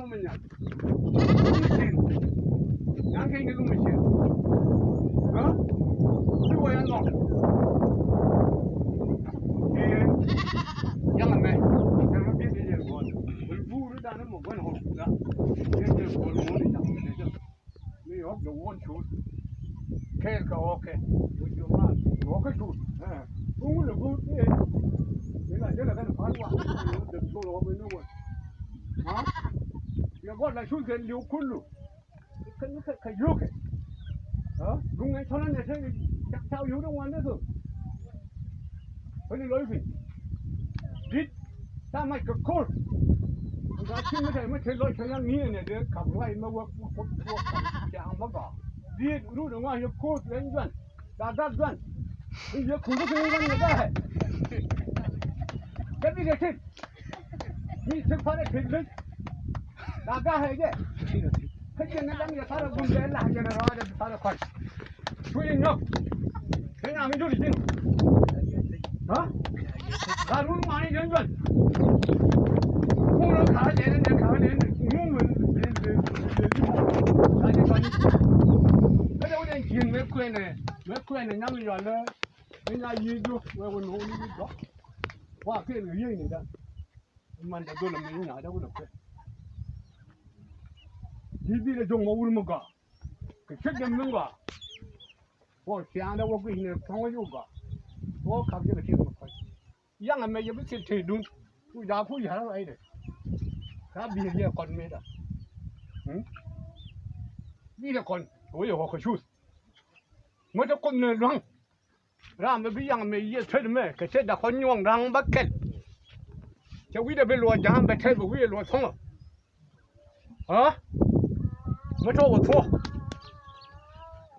no menya yang kai ni lu menya ha tu wa yang no yang me yang me bi ni ko bu ru da na mo ko no da ye ye ko mo ni da ni yo the one shoot kai ka okay with your man okay shoot ha bu le bu ni你来这个跟法官，这说了我们那个啊，要我来说跟刘坤路，跟有个啊，公安超人那些找有的玩的是，反正老是，你咱们个口，我听没得没听老听人你那这看不来，我讲么个，你路的话有口人转，打转，你这恐怖分子那个。这边的事，你吃饭的评论，大家还的，他现在咱们他的工资哪现在拿的他的款，所以呢，现在没做的进，啊，他如果买人转，工人卡钱人家卡钱，我们他就说你，他有点钱没亏呢，咱们原来人家一就我努力做。哇，这个原因的，man da dole mai yana da wuri kai jibi da jong mawul muga ka shigga min ga ko siya da wa ku ne kan wa yoga ko ka ga ke mu kai yang mai yabi ce te dun ku da ku ya ai da ka bi ne kon me da bi da kon ko yo ko shu mo da kon ne rang ram bi yang mai ye tre me ka ce da kon yong rang ba ketจะวิ่งไปรัวจามไปเทไปวิ่งรัวท่องฮะไม่ทั่วทั่ว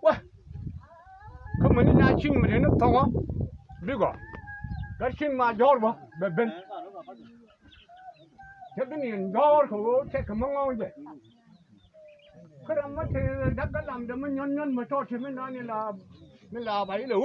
วะเขาเหมือนนี่นาชิงมาเห็นนักท่องอ่ะดีกว่าก็ชิงมาจอดวะแบบเป็นจะเป็นอย่างจอดเขาเช็คมั่งเอาเลยก็เราไม่ใช่ดักกระลำแต่มันย้อนมาจอดที่ไม่นานนี่ละไปเลย